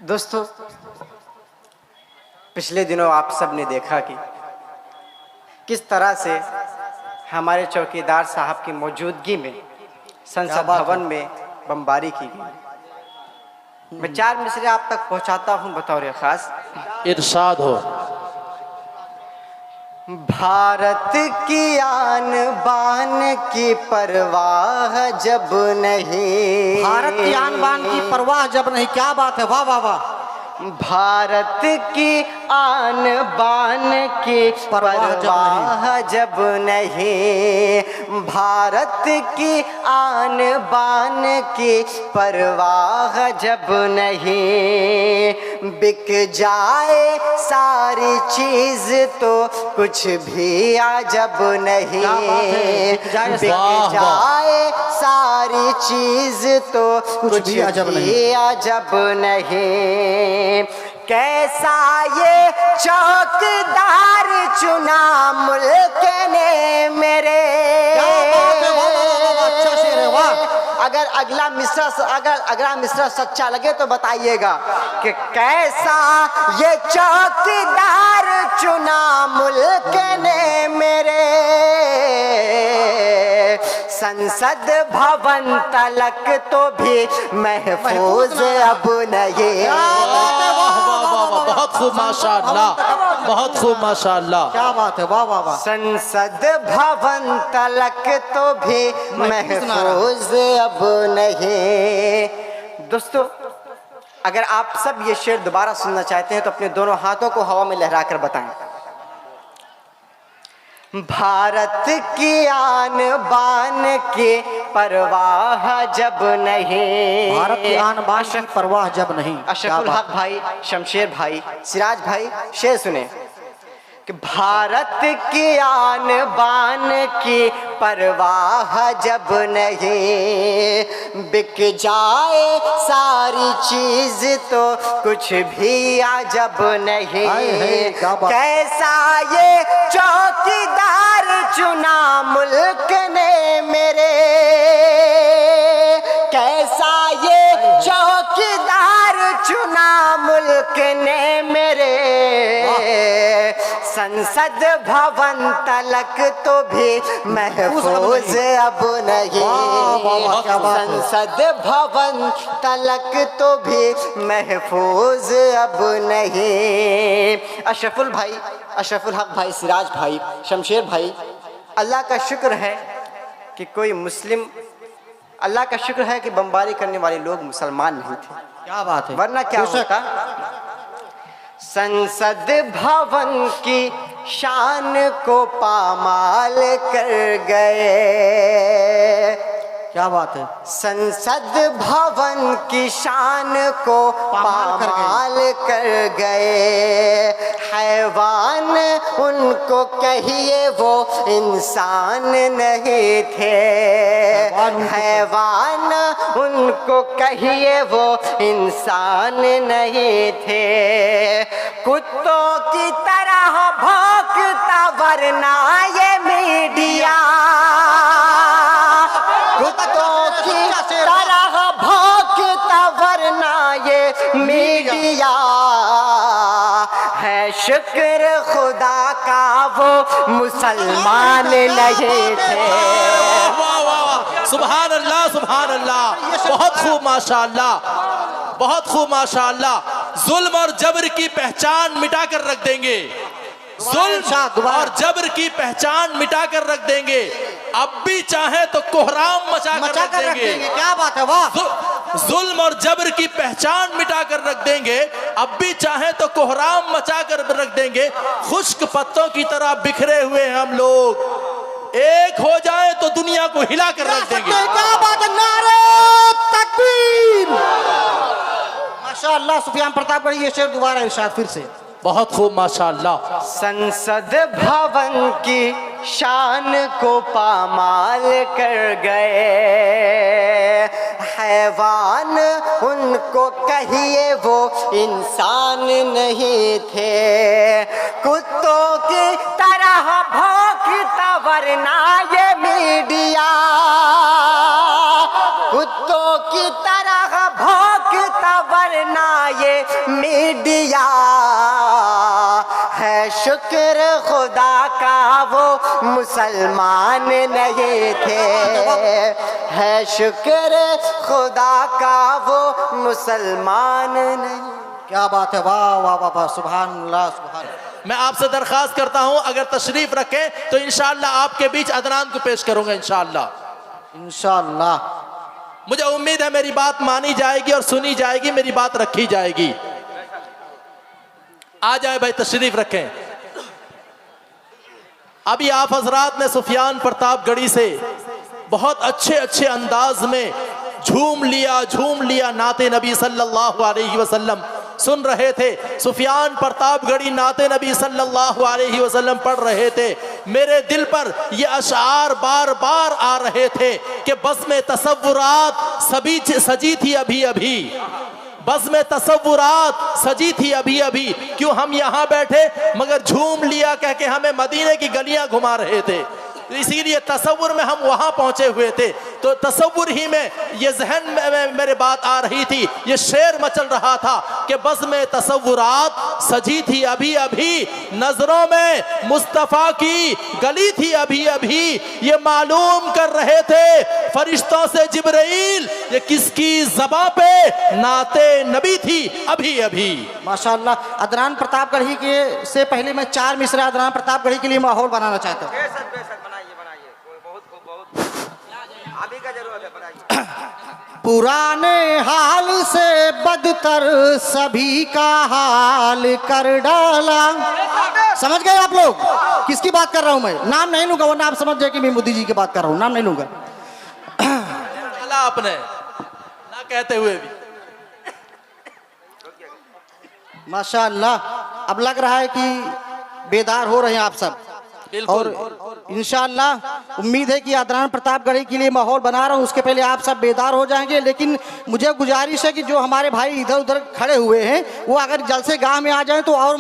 दोस्तों, पिछले दिनों आप सब ने देखा कि किस तरह से हमारे चौकीदार साहब की मौजूदगी में संसद भवन में बमबारी की गई। मैं 4 मिसरे आप तक पहुंचाता हूं बतौर खास। इरशाद हो। भारत की आन बान की परवाह जब नहीं, भारत की आन बान की परवाह जब नहीं। क्या बात है, वाह वाह वाह। भारत की आन बान की परवाह जब नहीं, भारत की आन बान की परवाह जब नहीं, बिक जाए सारी चीज तो कुछ भी अजब नहीं, बिक जाए सारी चीज तो कुछ भी अजब नहीं। कैसा ये चौकीदार चुना मुल्क ने मेरे। अच्छा शेर है, वाह। अगर अगला मिसरा सच्चा लगे तो बताइएगा कि कैसा ये चौकीदार चुना मुल्क ने मेरे। संसद भवन तलक तो भी महफूज अब नहीं। बहुत खूब माशाअल्लाह, बहुत खूब माशाअल्लाह। क्या बात है, वाह वाह वाह। संसद भवन तलक तो भी महफूज अब नहीं। दोस्तों, अगर आप सब ये शेर दोबारा सुनना चाहते हैं तो अपने दोनों हाथों को हवा में लहराकर बताएं। भारत की आन बान की परवाह जब नहीं, भारत की आन बान की परवाह जब नहीं। अशरफुल हक भाई, शमशेर भाई, सिराज भाई, शेर सुने कि भारत की आन बान की परवाह जब नहीं, बिक जाए सारी चीज तो कुछ भी अजब नहीं। कैसा ये चौकीदार चुना मुल्क ने मेरे, कैसा ये चौकीदार चुना मुल्क ने मेरे। संसद भवन तलक तो भी महफूज अब नहीं, संसद भवन तलक तो भी महफूज अब नहीं। अशरफुल भाई, अशरफुल हक भाई, सिराज भाई, शमशेर भाई, अल्लाह का शुक्र है कि कोई मुस्लिम, अल्लाह का शुक्र है कि बमबारी करने वाले लोग मुसलमान नहीं थे। क्या बात है, वरना क्या होता। संसद भवन की शान को पामाल कर गए। क्या बात है। संसद भवन की शान को पामाल कर गए। हैवान उनको कहिए वो इंसान नहीं थे, हैवान उनको कहिए वो इंसान नहीं थे। कुत्तों की तरह भौंकता वरना ये मीडिया, कुत्तों की तरह भौंकता वरना ये मीडिया। है शुक्र खुदा का वो मुसलमान नहीं थे। सुभान अल्लाह, सुभान अल्लाह। बहुत खूब माशाअल्लाह, बहुत खूब माशाअल्लाह। जुल्म और जबर की पहचान मिटा कर रख देंगे, जुल्म और जबर की पहचान मिटा कर रख देंगे। अब भी चाहे तो कोहराम मचा कर रख देंगे। क्या बात है, वाह। जुल्म और जबर की पहचान मिटा कर रख देंगे। अब भी चाहे तो कोहराम मचा कर रख देंगे। खुश्क पत्तों की तरह बिखरे हुए हम लोग, एक हो जाए तो दुनिया को हिला कर रख देंगे। क्या बात है, नारे तकबीर। माशाअल्लाह। सुफियान प्रतापगढ़ी, ये शेर दोबारा इरशाद फिर से। बहुत खूब माशाअल्लाह। संसद भवन की शान को पामाल कर गए। हैवान उनको कहिए वो इंसान नहीं थे। कुत्तों की तरह भौंकता वरना ये मीडिया, कुत्तों की तरह भौंकता वरना ये शुक्र खुदा का वो मुसलमान नहीं थे, है शुक्र खुदा का वो मुसलमान नहीं। क्या बात है, वाह वाह वाह वाह, सुभान अल्लाह सुभान अल्लाह। मैं आपसे दरख्वास्त करता हूं अगर तशरीफ रखें तो इंशाअल्लाह आपके बीच अदनान को पेश करूंगा इंशाअल्लाह। इंशाअल्लाह मुझे उम्मीद है मेरी बात मानी जाएगी और सुनी जाएगी, मेरी बात रखी जाएगी। आ जाए भाई, तशरीफ रखें। अभी आप हजरात ने सुफियान प्रतापगढ़ी से बहुत अच्छे अच्छे अंदाज में झूम लिया नाते नबी सल्लल्लाहु अलैहि वसल्लम सुन रहे थे। सुफियान प्रतापगढ़ी नाते नबी सल्लल्लाहु अलैहि वसल्लम पढ़ रहे थे। मेरे दिल पर ये अशार बार बार आ रहे थे कि बस में तसव्वुरात सभी सजी थी अभी अभी, बस में तसव्वुरात सजी थी अभी अभी। क्यों हम यहाँ बैठे मगर झूम लिया कह के हमें मदीने की गलियां घुमा रहे थे, इसीलिए तसव्वुर में हम वहां पहुंचे हुए थे। तो तसव्वुर ही में ये जहन में मेरे बात आ रही थी, ये शेर मचल रहा था कि बस में तसव्वुरात सजी थी अभी अभी, नजरों में मुस्तफा की गली थी अभी अभी। ये मालूम कर रहे थे फरिश्तों से जिब्राइल ये किसकी ज़बां पे नाते नबी थी अभी अभी। माशाअल्लाह। अदनान प्रतापगढ़ी के से पहले मैं 4 मिसरा अदनान प्रतापगढ़ी के लिए माहौल बनाना चाहता हूँ। अभी का जरूरत है, बनाइए। पुराने हाल से बदतर सभी का हाल कर डाला। समझ गए आप लोग किसकी बात कर रहा हूं मैं? नाम नहीं लूंगा वरना आप समझ जाए कि मैं मोदी जी की बात कर रहा हूं। नाम नहीं लूंगा। आपने ना कहते हुए भी माशाअल्लाह अब लग रहा है कि बेदार हो रहे हैं आप सब। और इंशाअल्लाह उम्मीद है कि अदनान प्रतापगढ़ी के लिए माहौल बना रहा हूँ, उसके पहले आप सब बेदार हो जाएंगे। लेकिन मुझे गुजारिश है कि जो हमारे भाई इधर उधर खड़े हुए हैं वो अगर जलसे गाह में आ जाएं तो और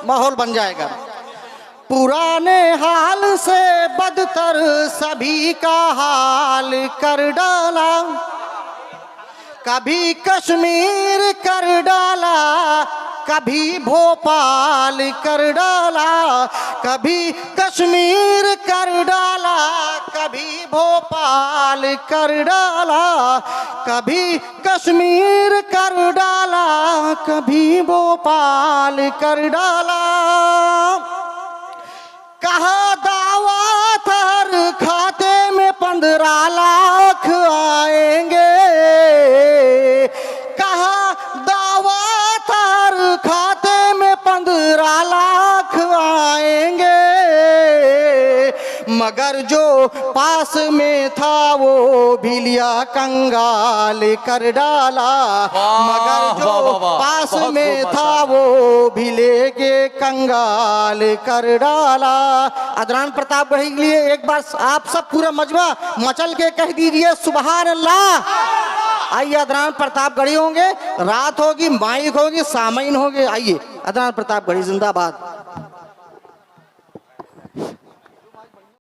माहौल बन जाएगा। पुराने हाल से बदतर सभी का हाल कर डाला, कभी कश्मीर कर डाला, कभी भोपाल कर डाला, कभी कश्मीर कर डाला, कभी भोपाल कर डाला, कभी कश्मीर कर डाला, कभी भोपाल कर डाला। कहा दावा थर खाते में 15 लाख आएंगे, कहा दावा थर खाते में 15 लाख आएंगे, मगर जो पास में था वो भी लिया कंगाल कर डाला, मगर जो पास में था वो भी लेके कंगाल कर डाला। अदनान प्रतापगढ़ी के लिए एक बार आप सब पूरा मजमा मचल के कह दीजिए सुभान अल्लाह। आइए अदनान प्रतापगढ़ी होंगे, रात होगी, माइक होगी, सामईन होंगे। आइए अदनान प्रतापगढ़ी जिंदाबाद।